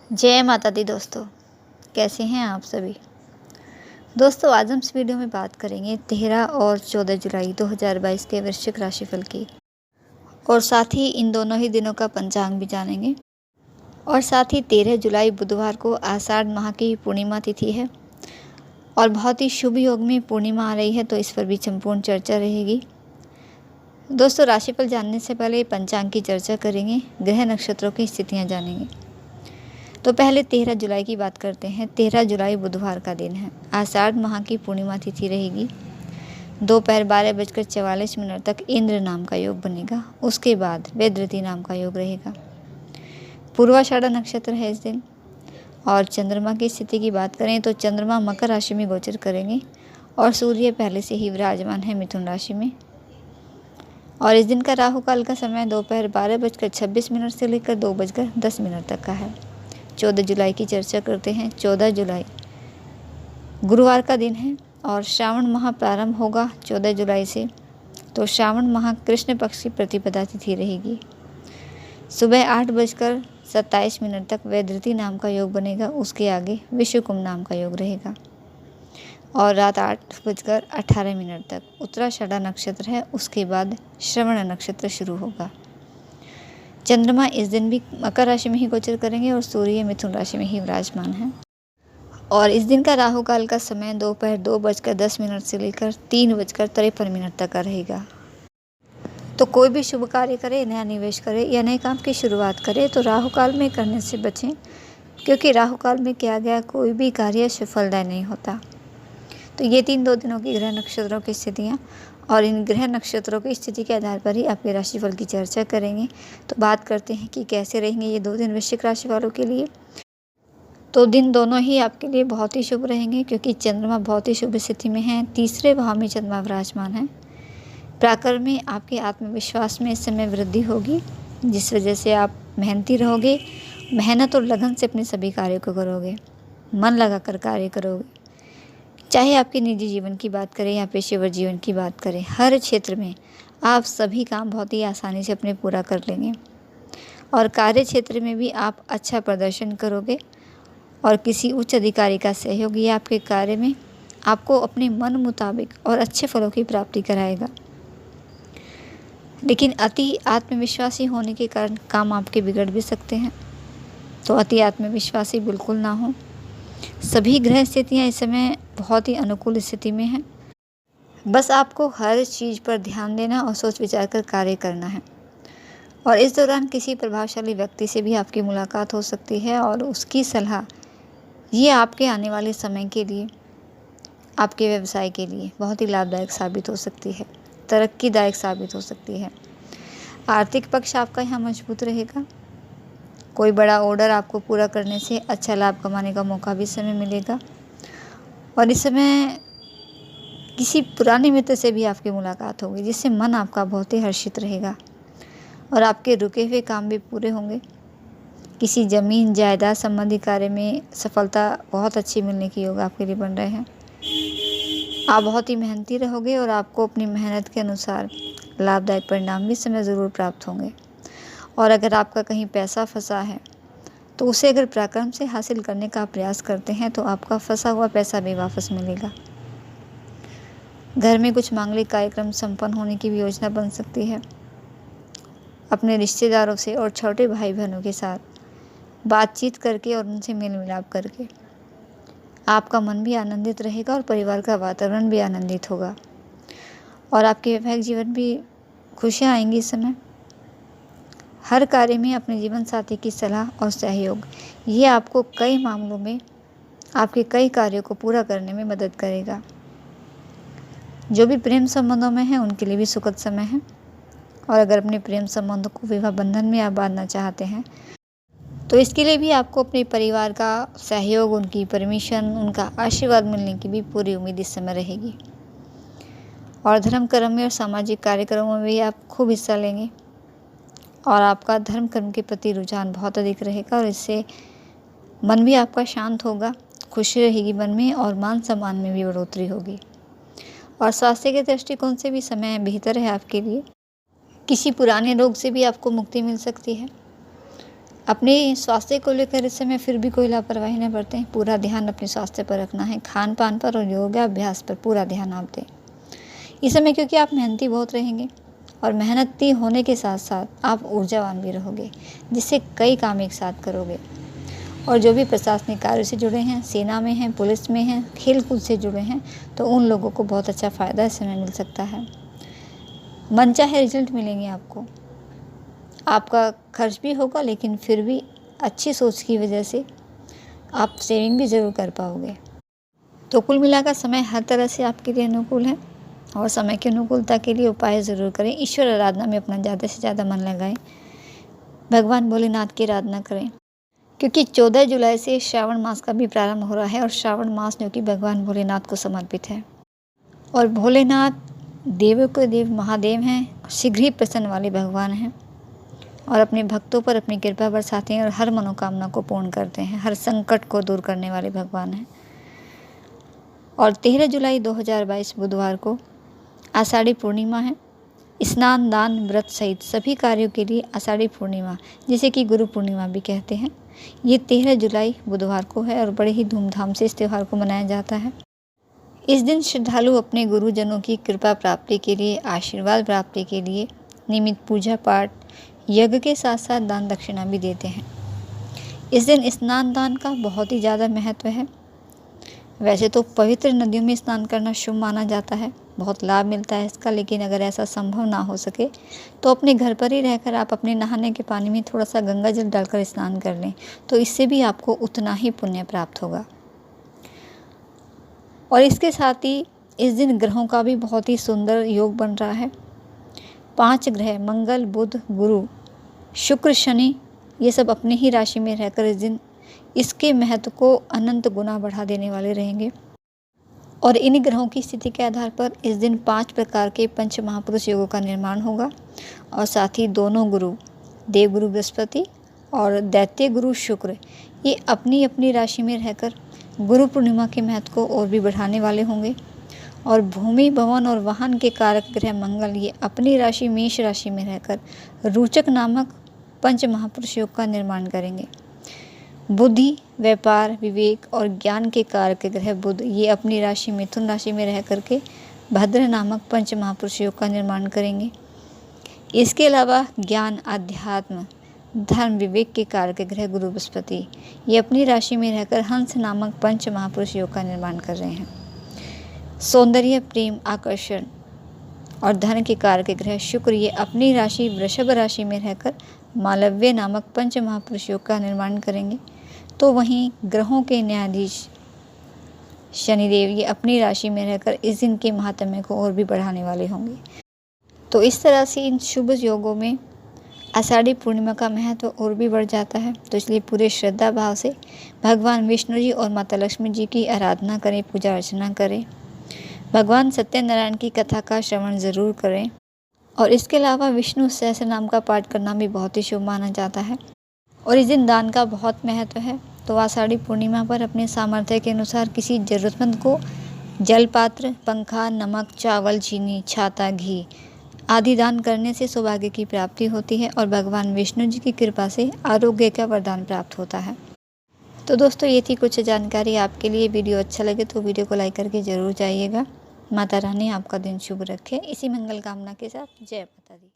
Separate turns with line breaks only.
जय माता दी दोस्तों, कैसे हैं आप सभी। दोस्तों आज हम इस वीडियो में बात करेंगे 13 और 14 जुलाई 2022 के वृश्चिक राशिफल की, और साथ ही इन दोनों ही दिनों का पंचांग भी जानेंगे। और साथ ही 13 जुलाई बुधवार को आषाढ़ माह की पूर्णिमा तिथि है और बहुत ही शुभ योग में पूर्णिमा आ रही है, तो इस पर भी संपूर्ण चर्चा रहेगी। दोस्तों राशिफल जानने से पहले पंचांग की चर्चा करेंगे, ग्रह नक्षत्रों की स्थितियाँ जानेंगे। तो पहले 13 जुलाई की बात करते हैं। 13 जुलाई बुधवार का दिन है। आषाढ़ माह की पूर्णिमा तिथि रहेगी। दोपहर 12:44 तक इंद्र नाम का योग बनेगा। उसके बाद वेदरती नाम का योग रहेगा। पूर्वाषाढ़ा नक्षत्र है इस दिन। और चंद्रमा की स्थिति की बात करें तो चंद्रमा मकर राशि में गोचर करेंगे और सूर्य पहले से ही विराजमान है मिथुन राशि में। और इस दिन का राहु काल का समय दोपहर 12:26 से लेकर 2:10 तक का है। 14 जुलाई की चर्चा करते हैं। 14 जुलाई गुरुवार का दिन है और श्रावण माह प्रारंभ होगा 14 जुलाई से। तो श्रावण माह कृष्ण पक्ष की प्रतिपदा तिथि रहेगी। सुबह 8:27 तक वेदरती नाम का योग बनेगा। उसके आगे विश्वकुंभ नाम का योग रहेगा। और रात 8:18 तक उत्तराषाढ़ा नक्षत्र है। उसके बाद श्रवण नक्षत्र शुरू होगा। चंद्रमा इस दिन भी मकर राशि में ही गोचर करेंगे और सूर्य मिथुन राशि में ही विराजमान है। और इस दिन का राहु काल का समय दोपहर 2:10 से लेकर 3:53 तक का रहेगा। तो कोई भी शुभ कार्य करे, नया निवेश करे या नए काम की शुरुआत करे तो राहु काल में करने से बचें, क्योंकि राहु काल में किया गया कोई भी कार्य सफलदायी नहीं होता। तो ये 2 दिनों की ग्रह नक्षत्रों की स्थितियाँ, और इन ग्रह नक्षत्रों की स्थिति के आधार पर ही आपके राशिफल की चर्चा करेंगे। तो बात करते हैं कि कैसे रहेंगे ये 2 दिन वृश्चिक राशि वालों के लिए। तो दिन दोनों ही आपके लिए बहुत ही शुभ रहेंगे, क्योंकि चंद्रमा बहुत ही शुभ स्थिति में है। तीसरे भाव में चंद्रमा विराजमान है। प्राकर्म में आपके आत्मविश्वास में इस समय वृद्धि होगी, जिस वजह से आप मेहनती रहोगे। मेहनत और लगन से अपने सभी कार्यों को करोगे, मन लगाकर कार्य करोगे। चाहे आपके निजी जीवन की बात करें या पेशेवर जीवन की बात करें, हर क्षेत्र में आप सभी काम बहुत ही आसानी से अपने पूरा कर लेंगे। और कार्य क्षेत्र में भी आप अच्छा प्रदर्शन करोगे और किसी उच्च अधिकारी का सहयोग ये आपके कार्य में आपको अपने मन मुताबिक और अच्छे फलों की प्राप्ति कराएगा। लेकिन अति आत्मविश्वासी होने के कारण काम आपके बिगड़ भी सकते हैं, तो अति आत्मविश्वासी बिल्कुल ना हो। सभी ग्रह स्थितियाँ इस समय बहुत ही अनुकूल स्थिति में हैं। बस आपको हर चीज़ पर ध्यान देना और सोच विचार कर कार्य करना है। और इस दौरान किसी प्रभावशाली व्यक्ति से भी आपकी मुलाकात हो सकती है और उसकी सलाह ये आपके आने वाले समय के लिए, आपके व्यवसाय के लिए बहुत ही लाभदायक साबित हो सकती है, तरक्कीदायक साबित हो सकती है। आर्थिक पक्ष आपका यहाँ मजबूत रहेगा। कोई बड़ा ऑर्डर आपको पूरा करने से अच्छा लाभ कमाने का मौका भी इस समय मिलेगा। और इस समय किसी पुराने मित्र से भी आपकी मुलाकात होगी, जिससे मन आपका बहुत ही हर्षित रहेगा और आपके रुके हुए काम भी पूरे होंगे। किसी ज़मीन जायदाद संबंधी कार्य में सफलता बहुत अच्छी मिलने की योग आपके लिए बन रहे हैं। आप बहुत ही मेहनती रहोगे और आपको अपनी मेहनत के अनुसार लाभदायक परिणाम भी इस समय ज़रूर प्राप्त होंगे। और अगर आपका कहीं पैसा फंसा है तो उसे अगर पराक्रम से हासिल करने का प्रयास करते हैं तो आपका फंसा हुआ पैसा भी वापस मिलेगा। घर में कुछ मांगलिक कार्यक्रम संपन्न होने की भी योजना बन सकती है। अपने रिश्तेदारों से और छोटे भाई बहनों के साथ बातचीत करके और उनसे मेल मिलाप करके आपका मन भी आनंदित रहेगा और परिवार का वातावरण भी आनंदित होगा। और आपके वैवाहिक जीवन भी खुशियाँ आएंगी इस समय। हर कार्य में अपने जीवन साथी की सलाह और सहयोग ये आपको कई मामलों में आपके कई कार्यों को पूरा करने में मदद करेगा। जो भी प्रेम संबंधों में हैं उनके लिए भी सुखद समय है। और अगर अपने प्रेम संबंधों को विवाह बंधन में आप बांधना चाहते हैं तो इसके लिए भी आपको अपने परिवार का सहयोग, उनकी परमिशन, उनका आशीर्वाद मिलने की भी पूरी उम्मीद इस समय रहेगी। और धर्म कर्म में और सामाजिक कार्यक्रमों में भी आप खूब हिस्सा लेंगे और आपका धर्म कर्म के प्रति रुझान बहुत अधिक रहेगा और इससे मन भी आपका शांत होगा, खुशी रहेगी मन में और मान सम्मान में भी बढ़ोतरी होगी। और स्वास्थ्य के दृष्टिकोण से भी समय बेहतर है आपके लिए। किसी पुराने रोग से भी आपको मुक्ति मिल सकती है। अपने स्वास्थ्य को लेकर इस समय फिर भी कोई लापरवाही न बरतें। पूरा ध्यान अपने स्वास्थ्य पर रखना है, खान पान पर और योगाभ्यास पर पूरा ध्यान आप दें इस समय, क्योंकि आप मेहनती बहुत रहेंगे और मेहनती होने के साथ साथ आप ऊर्जावान भी रहोगे, जिससे कई काम एक साथ करोगे। और जो भी प्रशासनिक कार्य से जुड़े हैं, सेना में हैं, पुलिस में हैं, खेल कूद से जुड़े हैं, तो उन लोगों को बहुत अच्छा फ़ायदा इस समय मिल सकता है। मनचाहे रिजल्ट मिलेंगे आपको। आपका खर्च भी होगा, लेकिन फिर भी अच्छी सोच की वजह से आप सेविंग भी ज़रूर कर पाओगे। तो कुल मिलाकर समय हर तरह से आपके लिए अनुकूल है और समय की अनुकूलता के लिए उपाय ज़रूर करें। ईश्वर आराधना में अपना ज़्यादा से ज़्यादा मन लगाएं। भगवान भोलेनाथ की आराधना करें, क्योंकि 14 जुलाई से श्रावण मास का भी प्रारंभ हो रहा है और श्रावण मास जो कि भगवान भोलेनाथ को समर्पित है। और भोलेनाथ देवों के देव महादेव हैं, शीघ्र ही प्रसन्न वाले भगवान हैं और अपने भक्तों पर अपनी कृपा बरसाते हैं और हर मनोकामना को पूर्ण करते हैं, हर संकट को दूर करने वाले भगवान हैं। और 13 जुलाई 2022 बुधवार को आषाढ़ी पूर्णिमा है। स्नान, दान, व्रत सहित सभी कार्यों के लिए आषाढ़ी पूर्णिमा, जिसे कि गुरु पूर्णिमा भी कहते हैं, ये 13 जुलाई बुधवार को है और बड़े ही धूमधाम से इस त्यौहार को मनाया जाता है। इस दिन श्रद्धालु अपने गुरुजनों की कृपा प्राप्ति के लिए, आशीर्वाद प्राप्ति के लिए नियमित पूजा पाठ, यज्ञ के साथ साथ दान दक्षिणा भी देते हैं। इस दिन स्नान दान का बहुत ही ज़्यादा महत्व है। वैसे तो पवित्र नदियों में स्नान करना शुभ माना जाता है, बहुत लाभ मिलता है इसका, लेकिन अगर ऐसा संभव ना हो सके तो अपने घर पर ही रहकर आप अपने नहाने के पानी में थोड़ा सा गंगा जल डालकर स्नान कर लें, तो इससे भी आपको उतना ही पुण्य प्राप्त होगा। और इसके साथ ही इस दिन ग्रहों का भी बहुत ही सुंदर योग बन रहा है। 5 ग्रह मंगल, बुध, गुरु, शुक्र, शनि, ये सब अपनी ही राशि में रहकर इस दिन इसके महत्व को अनंत गुना बढ़ा देने वाले रहेंगे। और इन ग्रहों की स्थिति के आधार पर इस दिन 5 प्रकार के पंच महापुरुष योगों का निर्माण होगा और साथ ही दोनों गुरु, देवगुरु बृहस्पति और दैत्य गुरु शुक्र, ये अपनी अपनी राशि में रहकर गुरु पूर्णिमा के महत्व को और भी बढ़ाने वाले होंगे। और भूमि, भवन और वाहन के कारक ग्रह मंगल, ये अपनी राशि मेष राशि में रहकर रोचक नामक पंच महापुरुष योग का निर्माण करेंगे। बुद्धि, व्यापार, विवेक और ज्ञान के कारक ग्रह बुध, ये अपनी राशि मिथुन राशि में रह करके भद्र नामक पंच महापुरुष योग का निर्माण करेंगे। इसके अलावा ज्ञान, अध्यात्म, धर्म, विवेक के कारक ग्रह गुरु बृहस्पति, ये अपनी राशि में रहकर हंस नामक पंच महापुरुष योग का निर्माण कर रहे हैं। सौंदर्य, प्रेम, आकर्षण और धन के कारक ग्रह शुक्र, ये अपनी राशि वृषभ राशि में रहकर मालव्य नामक पंच महापुरुष योग का निर्माण करेंगे। तो वहीं ग्रहों के न्यायाधीश शनिदेव, ये अपनी राशि में रहकर इस दिन के महात्म्य को और भी बढ़ाने वाले होंगे। तो इस तरह से इन शुभ योगों में आषाढ़ी पूर्णिमा का महत्व और भी बढ़ जाता है। तो इसलिए पूरे श्रद्धा भाव से भगवान विष्णु जी और माता लक्ष्मी जी की आराधना करें, पूजा अर्चना करें, भगवान सत्यनारायण की कथा का श्रवण ज़रूर करें। और इसके अलावा विष्णु सहस्त्र नाम का पाठ करना भी बहुत ही शुभ माना जाता है। और इस दिन दान का बहुत महत्व है। तो आषाढ़ी पूर्णिमा पर अपने सामर्थ्य के अनुसार किसी ज़रूरतमंद को जल पात्र, पंखा, नमक, चावल, चीनी, छाता, घी आदि दान करने से सौभाग्य की प्राप्ति होती है और भगवान विष्णु जी की कृपा से आरोग्य का वरदान प्राप्त होता है। तो दोस्तों, ये थी कुछ जानकारी आपके लिए। वीडियो अच्छा लगे तो वीडियो को लाइक करके ज़रूर जाइएगा। माता रानी आपका दिन शुभ रखे। इसी मंगल कामना के साथ जय माता दी।